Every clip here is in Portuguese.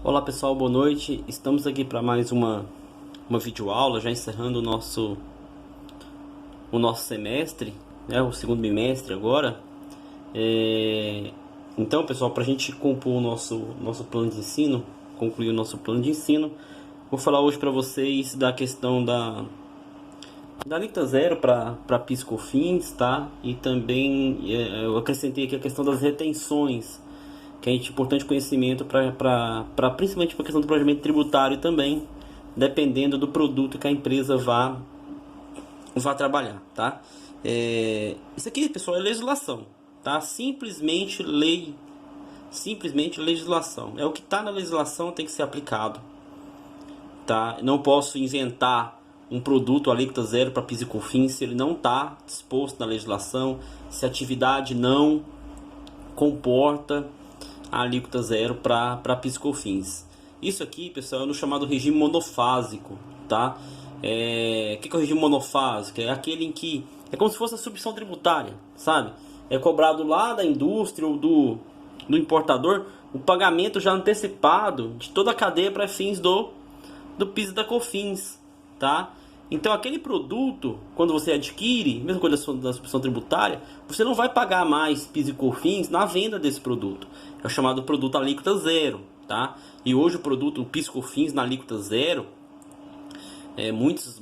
Olá pessoal, boa noite. Estamos aqui para mais uma videoaula, já encerrando o nosso semestre, né, o segundo bimestre agora. Então pessoal, para a gente compor o nosso plano de ensino, concluir o nosso plano de ensino, vou falar hoje para vocês da questão da alíquota zero para PIS/COFINS, tá? E também eu acrescentei aqui a questão das retenções, que é importante conhecimento principalmente para a questão do planejamento tributário também, dependendo do produto que a empresa vá trabalhar, tá? Isso aqui, pessoal, é legislação, tá? Simplesmente legislação. É o que está na legislação, tem que ser aplicado, tá? Não posso inventar um produto alíquota zero para PIS e COFINS se ele não está disposto na legislação, se a atividade não comporta a alíquota zero para PIS e COFINS. Isso aqui, pessoal, é no chamado regime monofásico, tá? O que é o regime monofásico? É aquele em que é como se fosse a substituição tributária, sabe? É cobrado lá da indústria ou do importador o pagamento já antecipado de toda a cadeia para fins do PIS e da COFINS, tá? Então aquele produto, quando você adquire, mesma coisa da substituição tributária, você não vai pagar mais PIS e COFINS na venda desse produto. É o chamado produto alíquota zero, tá? E hoje o PIS e COFINS na alíquota zero, muitos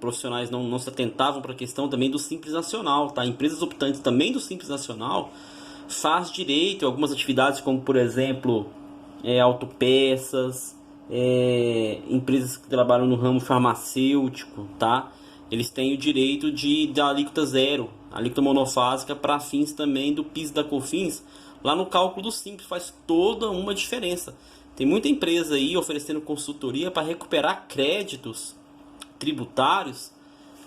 profissionais não se atentavam para a questão também do Simples Nacional, tá? Empresas optantes também do Simples Nacional faz direito a algumas atividades como, por exemplo, autopeças, empresas que trabalham no ramo farmacêutico, tá? Eles têm o direito da alíquota zero, alíquota monofásica para fins também do PIS e da COFINS. Lá no cálculo do Simples faz toda uma diferença. Tem muita empresa aí oferecendo consultoria para recuperar créditos tributários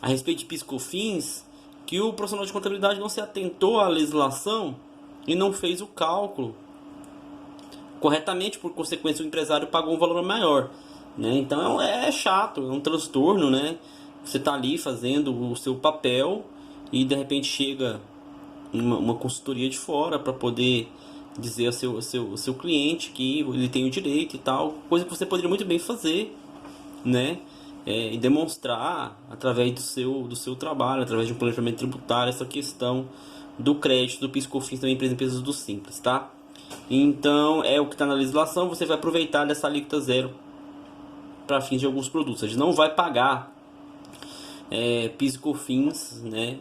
a respeito de PIS e COFINS, que o profissional de contabilidade não se atentou à legislação e não fez o cálculo corretamente, por consequência o empresário pagou um valor maior, né? Então é chato, é um transtorno, né? Você está ali fazendo o seu papel e de repente chega uma consultoria de fora para poder dizer ao seu cliente que ele tem o direito e tal, coisa que você poderia muito bem fazer, né? E demonstrar através do seu trabalho, através de um planejamento tributário, essa questão do crédito, do PIS/COFINS também para as empresas do Simples, tá? Então é o que está na legislação, você vai aproveitar dessa alíquota zero para fins de alguns produtos. A gente não vai pagar PIS e COFINS, né?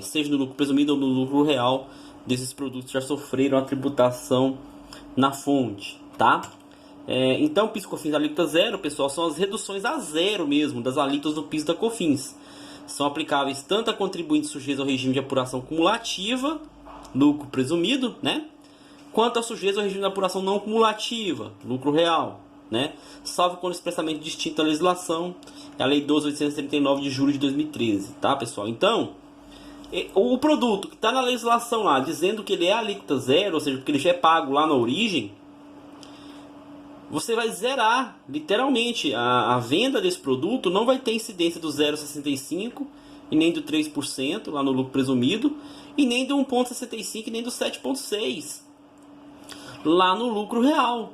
Seja no lucro presumido ou no lucro real desses produtos que já sofreram a tributação na fonte, tá? Então PIS e COFINS alíquota zero, pessoal, são as reduções a zero mesmo das alíquotas do PIS e da COFINS. São aplicáveis tanto a contribuintes sujeitos ao regime de apuração cumulativa, lucro presumido, né? Quanto a sujeitos ao regime de apuração não cumulativa, lucro real, né? Salvo quando expressamente distinta a legislação, é a Lei 12.839 de julho de 2013, tá, pessoal? Então, o produto que está na legislação lá, dizendo que ele é alíquota zero, ou seja, porque ele já é pago lá na origem, você vai zerar, literalmente, a venda desse produto não vai ter incidência do 0,65% e nem do 3% lá no lucro presumido, e nem do 1,65% e nem do 7,6% lá no lucro real,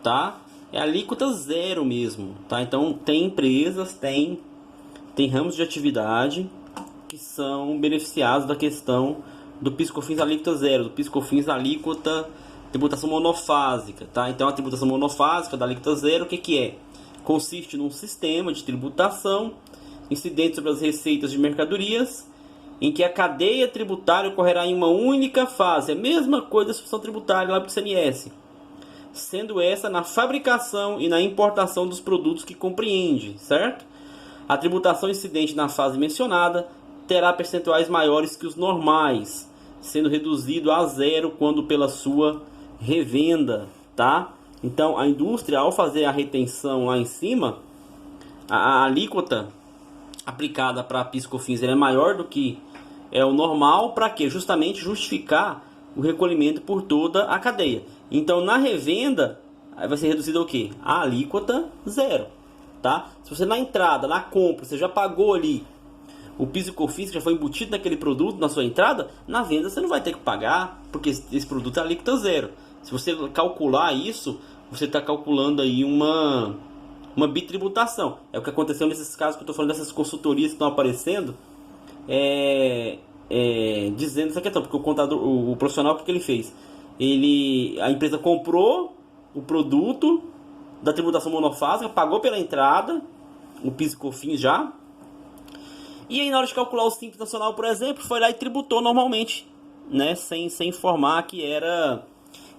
tá? É alíquota zero mesmo, tá? Então tem empresas, tem ramos de atividade que são beneficiados da questão do PIS/COFINS alíquota zero, do PIS/COFINS alíquota tributação monofásica, tá? Então a tributação monofásica da alíquota zero, o que é? Consiste num sistema de tributação incidente sobre as receitas de mercadorias, em que a cadeia tributária ocorrerá em uma única fase, a mesma coisa da substituição tributária lá para o ICMS, sendo essa na fabricação e na importação dos produtos que compreende, certo? A tributação incidente na fase mencionada terá percentuais maiores que os normais, sendo reduzido a zero quando pela sua revenda, tá? Então a indústria, ao fazer a retenção lá em cima, a alíquota aplicada para PIS/COFINS é maior do que o normal, para quê? Justamente justificar o recolhimento por toda a cadeia. Então na revenda vai ser reduzido o quê? A alíquota zero, tá? Se você na entrada, na compra, você já pagou ali o PIS e COFINS que já foi embutido naquele produto na sua entrada, na venda você não vai ter que pagar, porque esse produto é alíquota zero. Se você calcular isso, você está calculando aí uma bitributação. É o que aconteceu nesses casos que eu estou falando, dessas consultorias que estão aparecendo, dizendo essa questão, porque o contador, o profissional, o que ele fez? A empresa comprou o produto da tributação monofásica, pagou pela entrada, o PIS e COFINS já, e aí na hora de calcular o Simples Nacional, por exemplo, foi lá e tributou normalmente, né, sem informar que era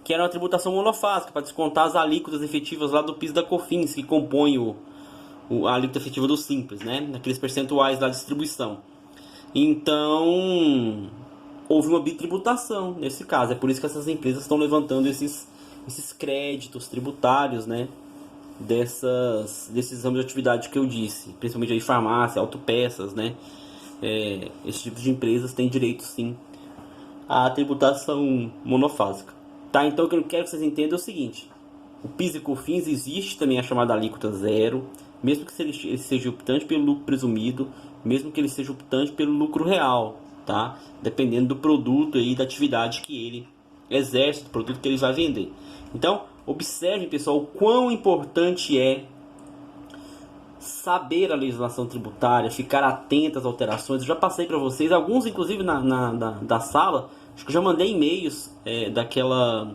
uma tributação monofásica, para descontar as alíquotas efetivas lá do PIS da COFINS, que compõe a alíquota efetiva do Simples, né, naqueles percentuais da distribuição. Então, houve uma bitributação nesse caso. É por isso que essas empresas estão levantando esses créditos tributários, né, desses ramos de atividade que eu disse, principalmente aí farmácia, autopeças, né, esse tipo de empresas têm direito sim à tributação monofásica, tá? Então o que eu quero que vocês entendam é o seguinte: o PIS e COFINS existe também a chamada alíquota zero, mesmo que ele seja optante pelo lucro presumido, mesmo que ele seja optante pelo lucro real, tá? Dependendo do produto e da atividade que ele exerce, do produto que ele vai vender. Então, observe, pessoal, o quão importante é saber a legislação tributária, ficar atento às alterações. Eu já passei para vocês, alguns inclusive da sala, acho que eu já mandei e-mails daquela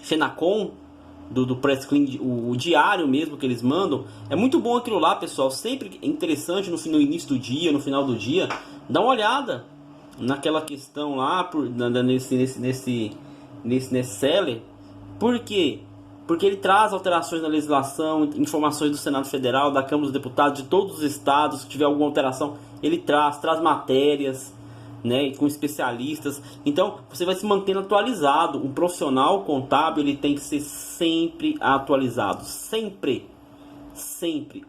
Fenacom, do Press Clean, o diário mesmo que eles mandam. É muito bom aquilo lá, pessoal, sempre interessante no início do dia, no final do dia, dá uma olhada naquela questão lá, nesse seller. Por quê? Porque ele traz alterações na legislação, informações do Senado Federal, da Câmara dos Deputados, de todos os estados. Se tiver alguma alteração, ele traz matérias, né, com especialistas. Então você vai se mantendo atualizado. Um profissional contábil, ele tem que ser sempre atualizado, sempre.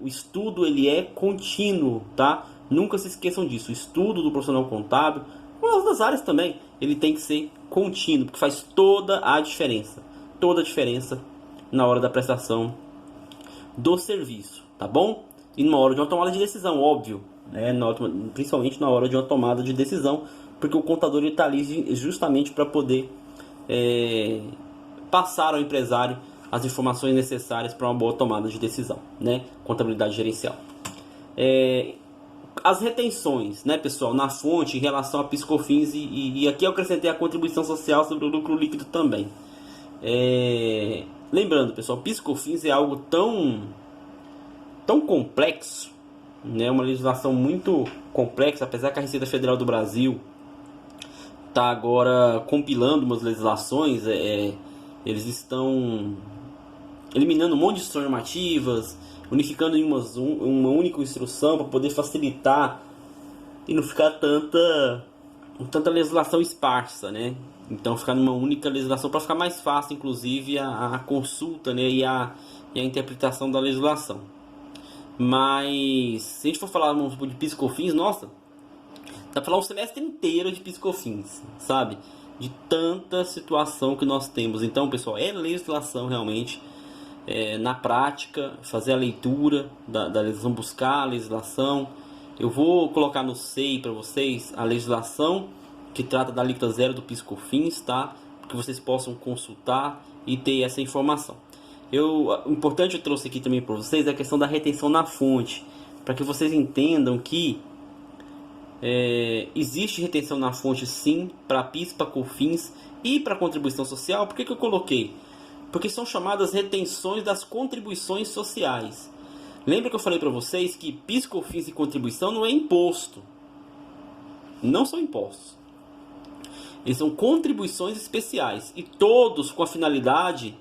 O estudo, ele é contínuo, tá? Nunca se esqueçam disso. O estudo do profissional contábil, com as outras áreas também, ele tem que ser contínuo, porque faz toda a diferença na hora da prestação do serviço, tá bom? E numa hora de uma tomada de decisão, óbvio, né? Principalmente na hora de uma tomada de decisão, porque o contador está ali justamente para poder passar ao empresário as informações necessárias para uma boa tomada de decisão, né? Contabilidade gerencial. As retenções, né, pessoal, na fonte em relação a PIS, COFINS e aqui eu acrescentei a contribuição social sobre o lucro líquido também. Lembrando, pessoal, PIS e COFINS é algo tão complexo, né, uma legislação muito complexa, apesar que a Receita Federal do Brasil está agora compilando umas legislações, eles estão eliminando um monte de normativas, unificando em uma única instrução para poder facilitar e não ficar tanta legislação esparsa, né? Então ficar numa única legislação para ficar mais fácil, inclusive, a consulta, né, e a interpretação da legislação. Mas se a gente for falar de PIS e COFINS, nossa, dá para falar um semestre inteiro de PIS e COFINS, sabe? De tanta situação que nós temos. Então, pessoal, é legislação realmente. Na prática, fazer a leitura da legislação, buscar a legislação. Eu vou colocar no SEI para vocês a legislação que trata da alíquota zero do PIS e COFINS, tá? Que vocês possam consultar e ter essa informação. O importante eu trouxe aqui também para vocês é a questão da retenção na fonte, para que vocês entendam que existe retenção na fonte sim, para PIS, para COFINS e para contribuição social. Por que eu coloquei? Porque são chamadas retenções das contribuições sociais. Lembra que eu falei para vocês que PIS, COFINS e contribuição não é imposto. Não são impostos. Eles são contribuições especiais. E todos com a finalidade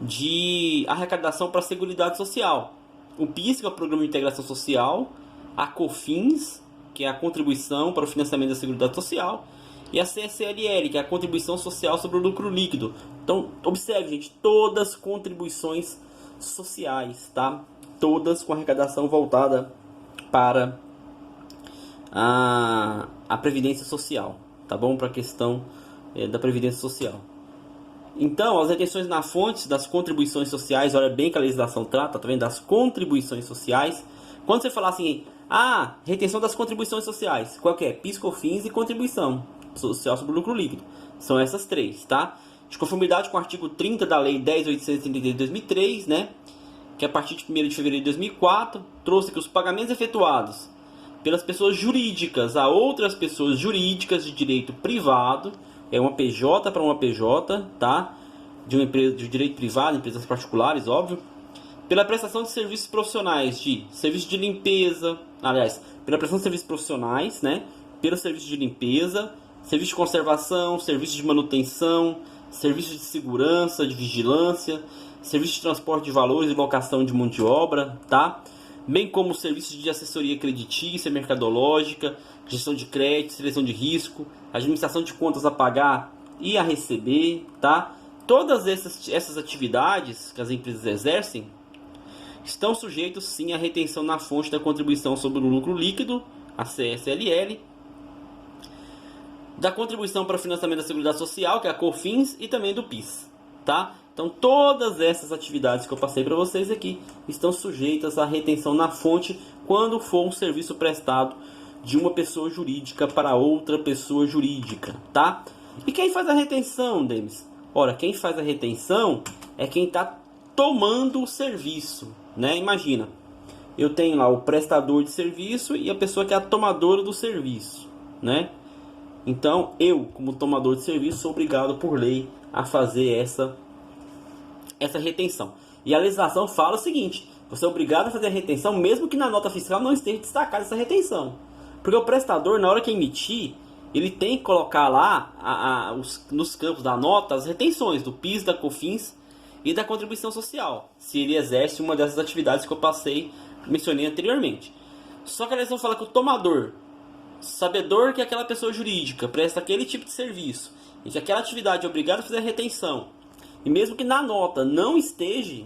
de arrecadação para a Seguridade Social. O PIS, que é o Programa de Integração Social. A COFINS, que é a contribuição para o financiamento da Seguridade Social. E a CSLL, que é a contribuição social sobre o lucro líquido. Então, observe, gente, todas contribuições sociais, tá? Todas com arrecadação voltada para a Previdência Social, tá bom? Para a questão da Previdência Social. Então, as retenções na fonte das contribuições sociais, olha bem que a legislação trata, tá vendo? Das contribuições sociais. Quando você falar assim, retenção das contribuições sociais, qual que é? PIS, COFINS e contribuição social sobre o lucro líquido. São essas três, tá? de conformidade com o artigo 30 da Lei 10.833 de 2003, né, que a partir de 1º de fevereiro de 2004 trouxe que os pagamentos efetuados pelas pessoas jurídicas a outras pessoas jurídicas de direito privado, é uma PJ para uma PJ, tá? De uma empresa de direito privado, empresas particulares, óbvio, pela prestação de serviços profissionais de serviço de limpeza, aliás, pela prestação de serviços profissionais, né? Pelo serviço de limpeza, serviço de conservação, serviço de manutenção, serviço de segurança, de vigilância, serviço de transporte de valores e locação de mão de obra, tá? Bem como serviços de assessoria creditícia, mercadológica, gestão de crédito, seleção de risco, administração de contas a pagar e a receber, tá? Todas essas atividades que as empresas exercem estão sujeitos sim à retenção na fonte da contribuição sobre o lucro líquido, a CSLL, da contribuição para o financiamento da Seguridade Social, que é a COFINS, e também do PIS, tá? Então todas essas atividades que eu passei para vocês aqui estão sujeitas à retenção na fonte quando for um serviço prestado de uma pessoa jurídica para outra pessoa jurídica, tá? E quem faz a retenção, Demis? Ora, quem faz a retenção é quem está tomando o serviço, né? Imagina, eu tenho lá o prestador de serviço e a pessoa que é a tomadora do serviço, né? Então, eu, como tomador de serviço, sou obrigado por lei a fazer essa retenção. E a legislação fala o seguinte: você é obrigado a fazer a retenção mesmo que na nota fiscal não esteja destacada essa retenção. Porque o prestador, na hora que emitir, ele tem que colocar lá nos campos da nota as retenções do PIS, da COFINS e da contribuição social, se ele exerce uma dessas atividades que eu mencionei anteriormente. Só que a legislação fala que o tomador, sabedor que aquela pessoa jurídica presta aquele tipo de serviço e que aquela atividade é obrigada a fazer a retenção, e mesmo que na nota não esteja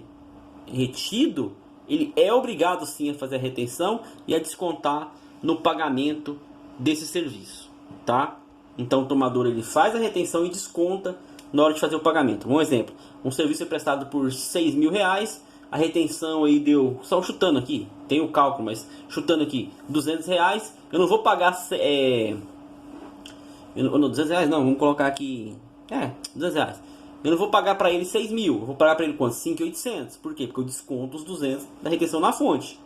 retido, ele é obrigado sim a fazer a retenção e a descontar no pagamento desse serviço, tá? Então o tomador ele faz a retenção e desconta na hora de fazer o pagamento. Um exemplo, um serviço é prestado por R$6.000, a retenção aí deu, só chutando aqui, tem o cálculo, mas chutando aqui, R$200, eu não vou pagar, R$200 não, vamos colocar aqui, R$200. Eu não vou pagar para ele 6.000, eu vou pagar para ele quanto? 5.800. Por quê? Porque eu desconto os 200 da retenção na fonte,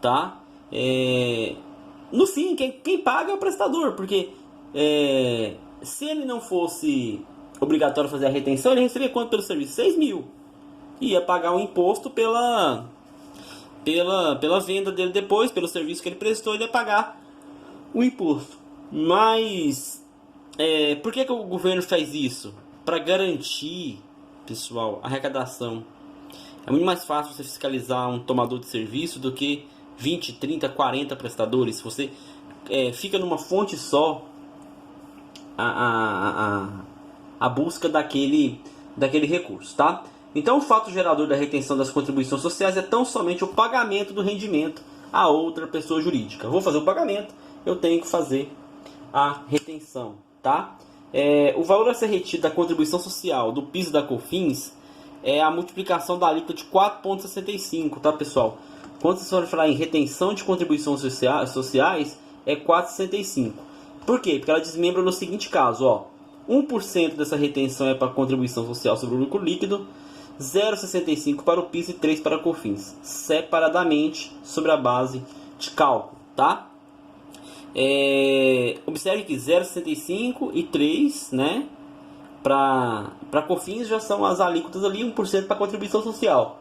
tá? No fim, quem paga é o prestador, porque se ele não fosse obrigatório fazer a retenção, ele receberia quanto pelo serviço? 6.000. E ia pagar o imposto pela venda dele depois, pelo serviço que ele prestou, ele ia pagar o imposto. Mas, por que o governo faz isso? Para garantir, pessoal, a arrecadação. É muito mais fácil você fiscalizar um tomador de serviço do que 20, 30, 40 prestadores. Se você fica numa fonte só, a busca daquele recurso, tá? Então o fato gerador da retenção das contribuições sociais é tão somente o pagamento do rendimento a outra pessoa jurídica. Eu vou fazer o pagamento, eu tenho que fazer a retenção, tá? O valor a ser retido da contribuição social, do PIS e da COFINS, é a multiplicação da alíquota de 4,65, tá, pessoal? Quando vocês forem falar em retenção de contribuições sociais, é 4,65. Por quê? Porque ela desmembra no seguinte caso, ó. 1% dessa retenção é para a contribuição social sobre o lucro líquido, 0,65 para o PIS e 3 para a COFINS, separadamente sobre a base de cálculo, tá? Observe que 0,65 e 3, né? Para COFINS já são as alíquotas ali, 1% para a contribuição social.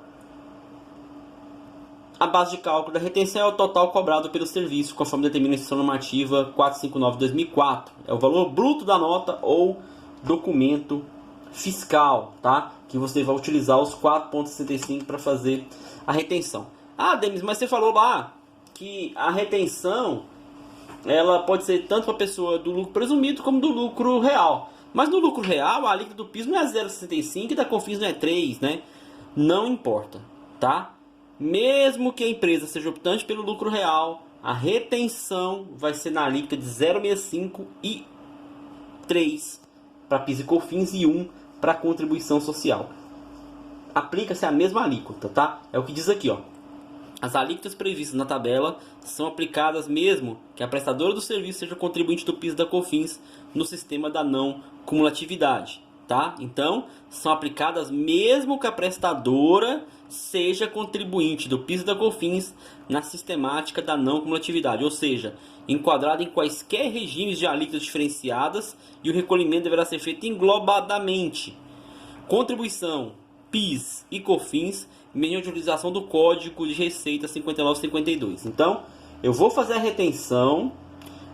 A base de cálculo da retenção é o total cobrado pelo serviço, conforme determina a instrução normativa 459/2004. É o valor bruto da nota ou documento fiscal, tá? Que você vai utilizar os 4,65 para fazer a retenção. Ah, Demis, mas você falou lá que a retenção ela pode ser tanto para a pessoa do lucro presumido como do lucro real. Mas no lucro real, a alíquota do PIS não é 0,65 e da COFINS não é 3, né? Não importa, tá? Mesmo que a empresa seja optante pelo lucro real, a retenção vai ser na alíquota de 0,65 e 3 para PIS e COFINS e 1 para contribuição social. Aplica-se a mesma alíquota, tá? É o que diz aqui, ó. As alíquotas previstas na tabela são aplicadas mesmo que a prestadora do serviço seja contribuinte do PIS e da COFINS no sistema da não cumulatividade, tá? Então, são aplicadas mesmo que a prestadora seja contribuinte do PIS e da COFINS na sistemática da não cumulatividade, ou seja, enquadrada em quaisquer regimes de alíquotas diferenciadas, e o recolhimento deverá ser feito englobadamente. Contribuição, PIS e COFINS, mediante a utilização do Código de Receita 5952. Então, eu vou fazer a retenção,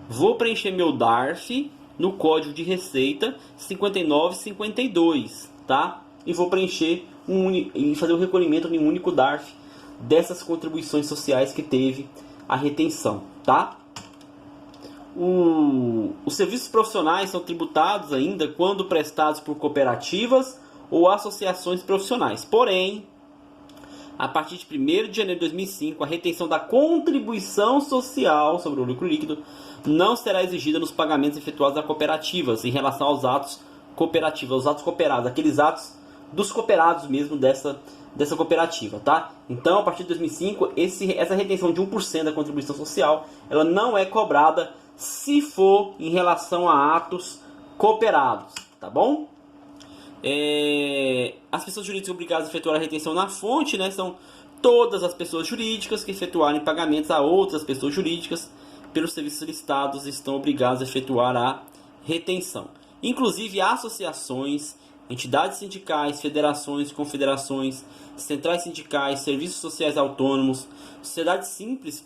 vou preencher meu DARF no Código de Receita 5952, tá? E vou preencher e fazer o recolhimento em um único DARF dessas contribuições sociais que teve a retenção, tá? Os serviços profissionais são tributados ainda quando prestados por cooperativas ou associações profissionais. Porém, a partir de 1º de janeiro de 2005, a retenção da contribuição social sobre o lucro líquido não será exigida nos pagamentos efetuados a cooperativas em relação aos atos cooperativos, aos atos cooperados, aqueles atos dos cooperados mesmo dessa cooperativa, tá? Então, a partir de 2005, essa retenção de 1% da contribuição social, ela não é cobrada se for em relação a atos cooperados, tá bom? As pessoas jurídicas obrigadas a efetuar a retenção na fonte, né, são todas as pessoas jurídicas que efetuarem pagamentos a outras pessoas jurídicas pelos serviços listados estão obrigados a efetuar a retenção. Inclusive associações, entidades sindicais, federações, confederações, centrais sindicais, serviços sociais autônomos, sociedades simples,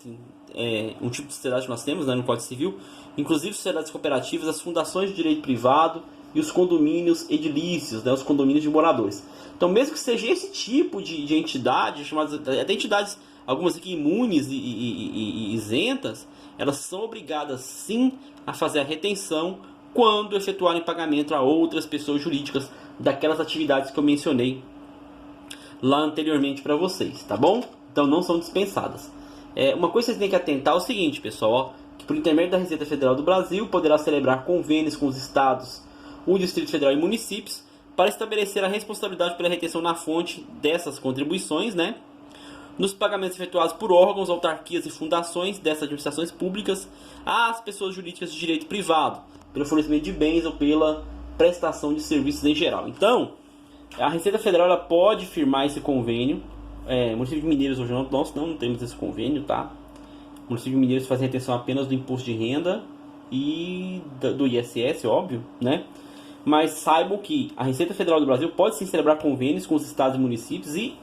um tipo de sociedade que nós temos, né, no Código Civil, inclusive sociedades cooperativas, as fundações de direito privado e os condomínios edilícios, né, os condomínios de moradores. Então, mesmo que seja esse tipo de entidade, chamadas até entidades, algumas aqui imunes e isentas, elas são obrigadas sim a fazer a retenção quando efetuarem pagamento a outras pessoas jurídicas daquelas atividades que eu mencionei lá anteriormente para vocês, tá bom? Então não são dispensadas. Uma coisa que vocês têm que atentar é o seguinte, pessoal, ó, que por intermédio da Receita Federal do Brasil poderá celebrar convênios com os estados, o Distrito Federal e municípios para estabelecer a responsabilidade pela retenção na fonte dessas contribuições, né, nos pagamentos efetuados por órgãos, autarquias e fundações dessas administrações públicas às pessoas jurídicas de direito privado, pelo fornecimento de bens ou pela prestação de serviços em geral. Então, a Receita Federal ela pode firmar esse convênio. O município de Mineiros hoje nós não temos esse convênio, tá? O município de Mineiros faz retenção apenas do imposto de renda e do ISS, óbvio, né? Mas saibam que a Receita Federal do Brasil pode sim celebrar convênios com os estados e municípios e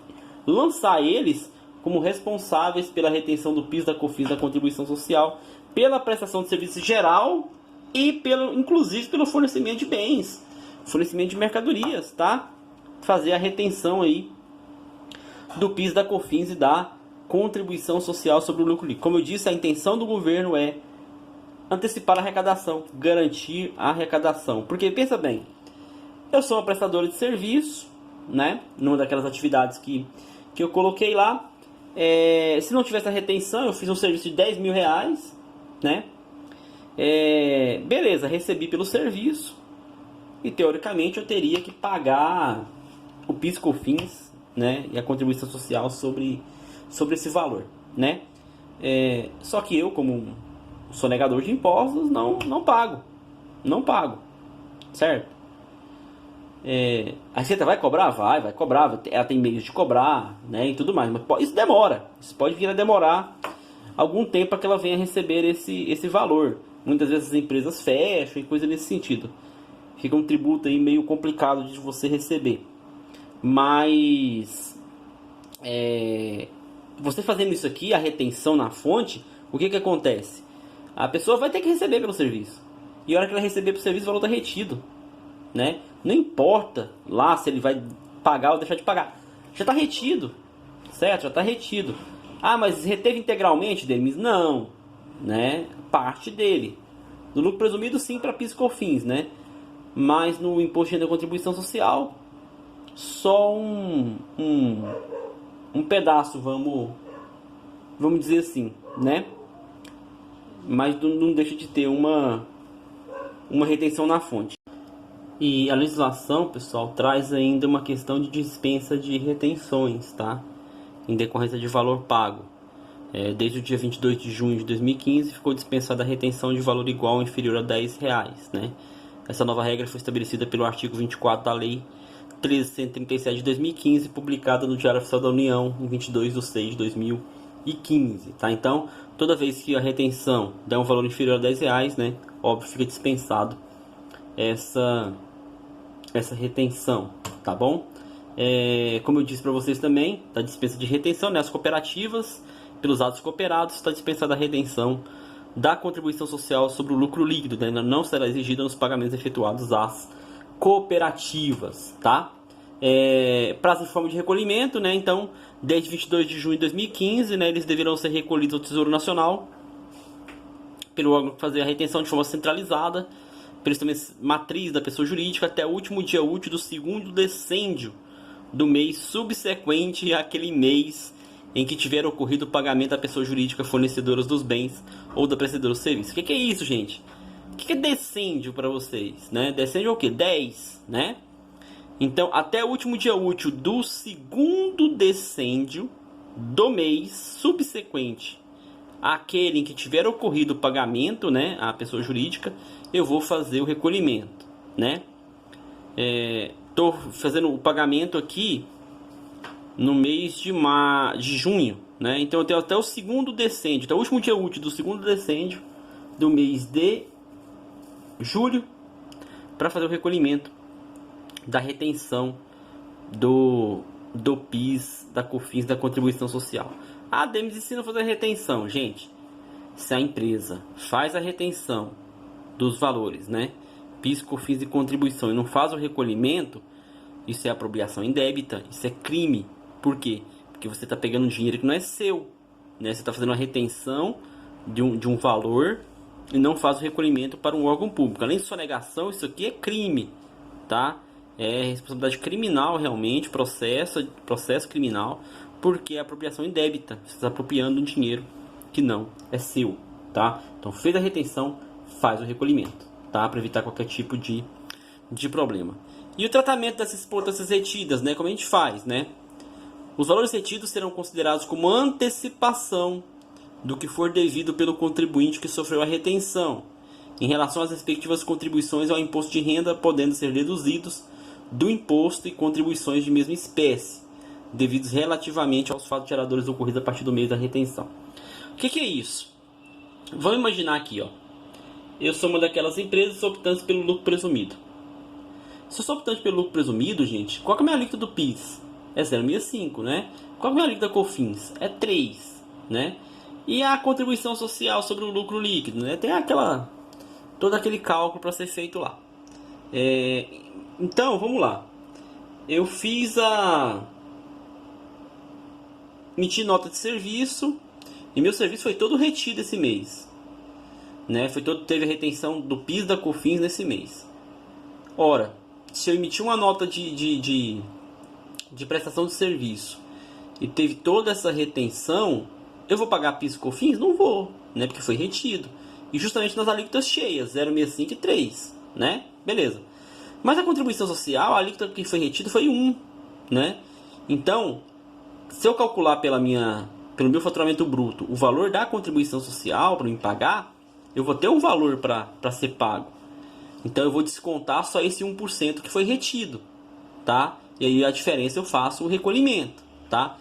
lançar eles como responsáveis pela retenção do PIS, da COFINS, da contribuição social, pela prestação de serviço geral e inclusive pelo fornecimento de bens, fornecimento de mercadorias, tá? Fazer a retenção aí do PIS, da COFINS e da contribuição social sobre o lucro líquido. Como eu disse, a intenção do governo é antecipar a arrecadação, garantir a arrecadação. Porque pensa bem, eu sou uma prestadora de serviço, né? Numa daquelas atividades que eu coloquei lá. Se não tivesse a retenção, eu fiz um serviço de 10 mil reais, né? Beleza, recebi pelo serviço e teoricamente eu teria que pagar o PIS, COFINS, né, e a contribuição social sobre esse valor, né? Só que eu, como sonegador de impostos, não pago, certo? A Receita vai cobrar? Vai cobrar, ela tem meios de cobrar, né, e tudo mais, mas isso demora, isso pode vir a demorar algum tempo para que ela venha a receber esse valor. Muitas vezes as empresas fecham e coisa nesse sentido. Fica um tributo aí meio complicado de você receber. Mas você fazendo isso aqui, a retenção na fonte, o que acontece? A pessoa vai ter que receber pelo serviço. E a hora que ela receber pelo serviço, o valor está retido, né? Não importa lá se ele vai pagar ou deixar de pagar. Já está retido, certo? Já está retido. Ah, mas reteve integralmente, Demis? Não, né? Parte dele. No lucro presumido, sim, para PIS e COFINS, né? Mas no imposto de renda e contribuição social, só um pedaço, vamos dizer assim, né? Mas não deixa de ter uma retenção na fonte. E a legislação, pessoal, traz ainda uma questão de dispensa de retenções, tá? Em decorrência de valor pago. Desde o dia 22 de junho de 2015 ficou dispensada a retenção de valor igual ou inferior a R$10, né? Essa nova regra foi estabelecida pelo artigo 24 da Lei 1337 de 2015, publicada no Diário Oficial da União em 22/6/2015, tá? Então, toda vez que a retenção der um valor inferior a R$10, né, óbvio, fica dispensado essa retenção, tá bom? Como eu disse para vocês também, da dispensa de retenção, né, as cooperativas, pelos atos cooperados, está dispensada a retenção da contribuição social sobre o lucro líquido, né, não será exigida nos pagamentos efetuados às cooperativas, tá? Prazo de forma de recolhimento, né? Então, desde 22 de junho de 2015, né, eles deverão ser recolhidos ao Tesouro Nacional pelo órgão que fazer a retenção de forma centralizada, pelo sistema matriz da pessoa jurídica, até o último dia útil do segundo decêndio do mês subsequente àquele mês em que tiver ocorrido o pagamento da pessoa jurídica fornecedora dos bens ou da prestadora do serviço. O que é isso, gente? O que é decêndio para vocês, né? Decêndio é o quê? 10, né? Então, até o último dia útil do segundo decêndio do mês subsequente àquele em que tiver ocorrido o pagamento, né, à pessoa jurídica, eu vou fazer o recolhimento, né? Estou fazendo o pagamento aqui no mês de junho, né? Então eu tenho até o segundo decêndio, até o último dia útil do segundo decêndio do mês de julho para fazer o recolhimento da retenção do PIS, da COFINS, da contribuição social. A ADEMES ensina a fazer a retenção, gente. Se a empresa faz a retenção dos valores, né, PIS, COFINS e contribuição, e não faz o recolhimento, isso é apropriação indébita, isso é crime. Por quê? Porque você está pegando um dinheiro que não é seu, né? Você está fazendo uma retenção de um valor e não faz o recolhimento para um órgão público. Além de sonegação, isso aqui é crime, tá? É responsabilidade criminal realmente, processo criminal, porque é apropriação indébita. Você está apropriando um dinheiro que não é seu, tá? Então, fez a retenção, faz o recolhimento, tá? Para evitar qualquer tipo de problema. E o tratamento dessas importâncias retidas, né? Como a gente faz, né? Os valores retidos serão considerados como antecipação do que for devido pelo contribuinte que sofreu a retenção, em relação às respectivas contribuições ao imposto de renda, podendo ser deduzidos do imposto e contribuições de mesma espécie, devidos relativamente aos fatos geradores ocorridos a partir do mês da retenção. O que é isso? Vamos imaginar aqui, ó. Eu sou uma daquelas empresas optantes pelo lucro presumido. Se eu sou optante pelo lucro presumido, gente, qual que é a minha alíquota do PIS? É 0,65, né? Qual que é a minha alíquota da COFINS? É 3, né? E a contribuição social sobre o lucro líquido, né? Tem todo aquele cálculo para ser feito lá. Então, vamos lá. Eu emiti nota de serviço e meu serviço foi todo retido esse mês, né? Teve a retenção do PIS da COFINS nesse mês. Ora, se eu emitir uma nota de prestação de serviço e teve toda essa retenção, eu vou pagar PIS e COFINS? Não vou, né? Porque foi retido. E justamente nas alíquotas cheias, 0,65 e 3, né? Beleza. Mas a contribuição social, a alíquota que foi retida foi 1, né? Então, se eu calcular pelo meu faturamento bruto o valor da contribuição social para me pagar, eu vou ter um valor para ser pago. Então eu vou descontar só esse 1% que foi retido, tá? E aí a diferença eu faço o recolhimento, tá?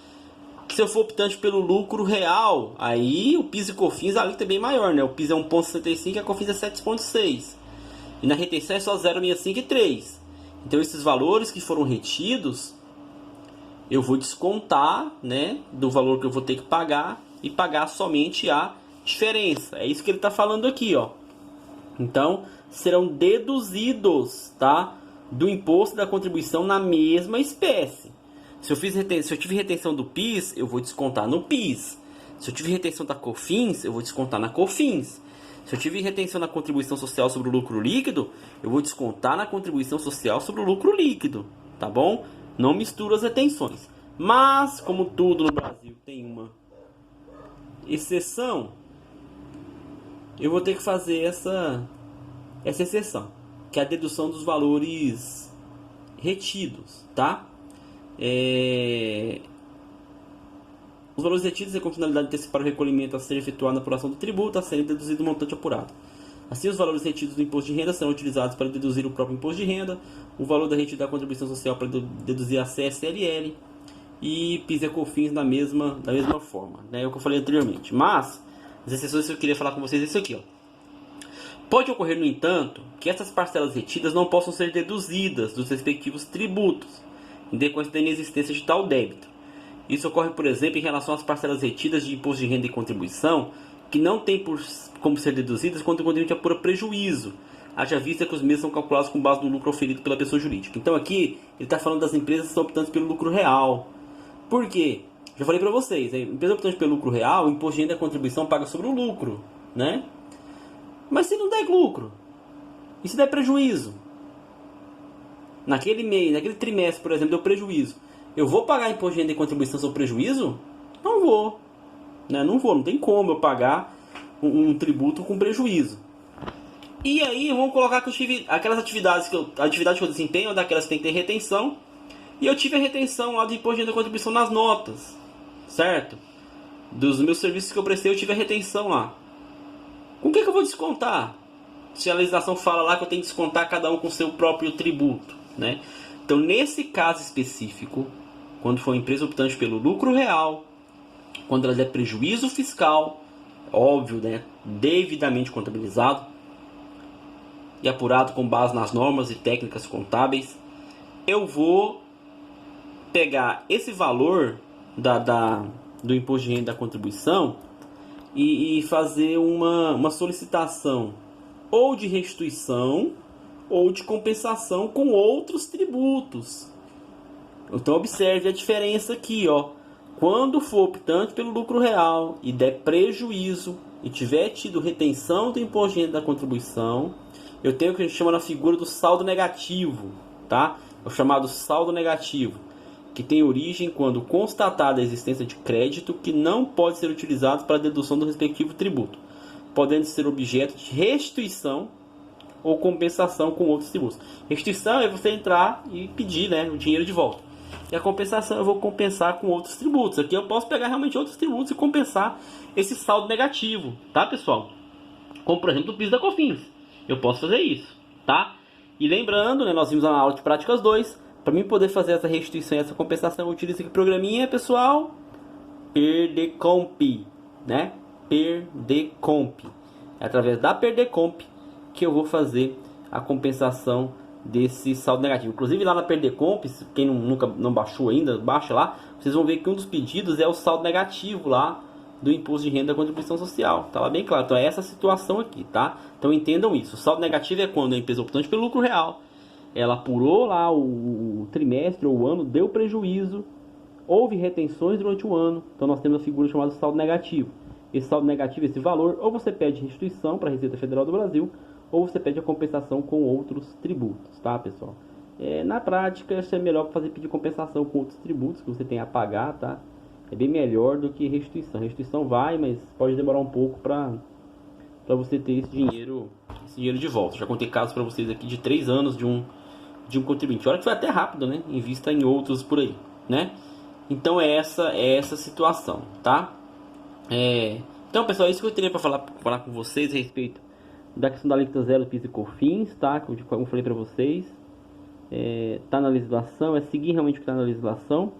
Se eu for optante pelo lucro real, aí o PIS e COFINS, a alíquota é bem maior, né? O PIS é 1,65 e a COFINS é 7,6. E na retenção é só 0,65 e 3. Então esses valores que foram retidos, eu vou descontar, né, do valor que eu vou ter que pagar e pagar somente a diferença. É isso que ele está falando aqui, ó. Então, serão deduzidos, tá, do imposto e da contribuição na mesma espécie. Se eu tive retenção do PIS, eu vou descontar no PIS. Se eu tive retenção da COFINS, eu vou descontar na COFINS. Se eu tive retenção na contribuição social sobre o lucro líquido, eu vou descontar na contribuição social sobre o lucro líquido, tá bom? Não misturo as retenções. Mas, como tudo no Brasil tem uma exceção, eu vou ter que fazer essa exceção, que é a dedução dos valores retidos, tá? Os valores retidos é com finalidade de antecipar o recolhimento a ser efetuado na apuração do tributo, a ser deduzido o montante apurado. Assim, os valores retidos do imposto de renda serão utilizados para deduzir o próprio imposto de renda, o valor da retida da contribuição social para deduzir a CSLL e PIS e COFINS da mesma forma, né? É o que eu falei anteriormente. Mas, as exceções que eu queria falar com vocês é isso aqui, ó. Pode ocorrer, no entanto, que essas parcelas retidas não possam ser deduzidas dos respectivos tributos, em decorrência da inexistência de tal débito. Isso ocorre, por exemplo, em relação às parcelas retidas de imposto de renda e contribuição, que não tem como ser deduzidas quando o contribuinte apura prejuízo, haja vista que os mesmos são calculados com base no lucro oferido pela pessoa jurídica. Então aqui, ele está falando das empresas que estão optando pelo lucro real. Por quê? Já falei para vocês, a empresa optante pelo lucro real, o imposto de renda e a contribuição paga sobre o lucro, né? Mas se não der lucro, e se der prejuízo? Naquele mês, naquele trimestre, por exemplo, deu prejuízo. Eu vou pagar imposto de renda e contribuição sobre prejuízo? Não vou. Né? Não vou, não tem como eu pagar um tributo com prejuízo. E aí, vamos colocar que eu tive aquelas atividades que eu desempenho, daquelas que tem que ter retenção. E eu tive a retenção lá do imposto de renda e contribuição nas notas. Certo? Dos meus serviços que eu prestei, eu tive a retenção lá. Com o que eu vou descontar? Se a legislação fala lá que eu tenho que descontar cada um com seu próprio tributo, né? Então, nesse caso específico, quando for uma empresa optante pelo lucro real, quando ela der prejuízo fiscal, óbvio, né? Devidamente contabilizado e apurado com base nas normas e técnicas contábeis, eu vou pegar esse valor do imposto de renda da contribuição e fazer uma solicitação ou de restituição ou de compensação com outros tributos. Então observe a diferença aqui, ó. Quando for optante pelo lucro real e der prejuízo e tiver tido retenção do imposto de renda da contribuição, eu tenho o que a gente chama na figura do saldo negativo, tá? É o chamado saldo negativo, que tem origem quando constatada a existência de crédito que não pode ser utilizado para a dedução do respectivo tributo, podendo ser objeto de restituição ou compensação com outros tributos. Restituição é você entrar e pedir, né, o dinheiro de volta. E a compensação eu vou compensar com outros tributos. Aqui eu posso pegar realmente outros tributos e compensar esse saldo negativo, tá, pessoal? Como, por exemplo, o PIS da COFINS. Eu posso fazer isso, tá? E lembrando, né, nós vimos na aula de práticas 2, para mim poder fazer essa restituição e essa compensação, eu utilizo aqui o programinha, pessoal, Perdecomp, né? Perdecomp. É através da Perdecomp que eu vou fazer a compensação desse saldo negativo. Inclusive lá na Perdecomp, quem nunca não baixou ainda, baixa lá, vocês vão ver que um dos pedidos é o saldo negativo lá do imposto de renda da contribuição social. Tá lá bem claro. Então é essa situação aqui, tá? Então entendam isso. O saldo negativo é quando a empresa optante pelo lucro real, ela apurou lá o trimestre ou o ano, deu prejuízo, houve retenções durante o ano. Então nós temos a figura chamada saldo negativo. Esse saldo negativo, esse valor, ou você pede restituição para a Receita Federal do Brasil, ou você pede a compensação com outros tributos, tá, pessoal? Na prática, é melhor pedir compensação com outros tributos que você tem a pagar, tá? É bem melhor do que restituição. Restituição vai, mas pode demorar um pouco para você ter esse dinheiro de volta. Já contei casos para vocês aqui de 3 anos de um contribuinte. Olha que foi até rápido, né? Em vista em outros por aí, né? Então é essa situação, tá? Então, pessoal, é isso que eu teria para falar com vocês a respeito da questão da alíquota zero do PIS e COFINS, tá? Como eu falei para vocês, tá na legislação, é seguir realmente o que está na legislação,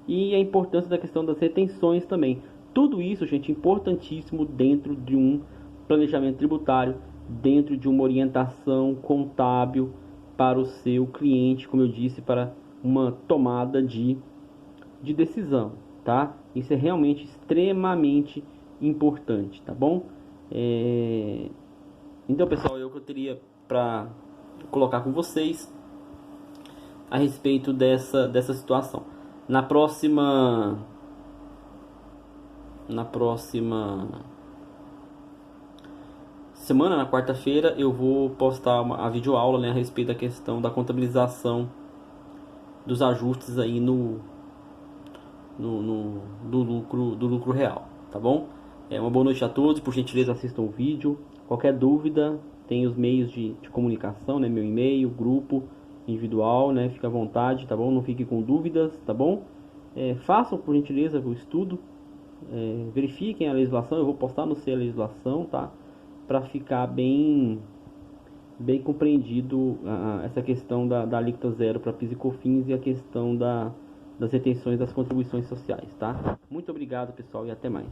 e a importância da questão das retenções também. Tudo isso, gente, é importantíssimo dentro de um planejamento tributário, dentro de uma orientação contábil para o seu cliente, como eu disse, para uma tomada de decisão, tá? Isso é realmente extremamente importante, tá bom? Então, pessoal, eu teria para colocar com vocês a respeito dessa situação. Na próxima semana, na quarta-feira, eu vou postar a videoaula, né, a respeito da questão da contabilização dos ajustes aí do lucro real, tá bom? Uma boa noite a todos, por gentileza assistam o vídeo. Qualquer dúvida, tem os meios de comunicação, né, meu e-mail, grupo individual, né, fica à vontade, tá bom? Não fique com dúvidas, tá bom? Façam, por gentileza, o estudo, verifiquem a legislação, eu vou postar no C a legislação, tá? para ficar bem compreendido essa questão da alíquota zero para PIS e COFINS e a questão das retenções das contribuições sociais, tá? Muito obrigado, pessoal, e até mais.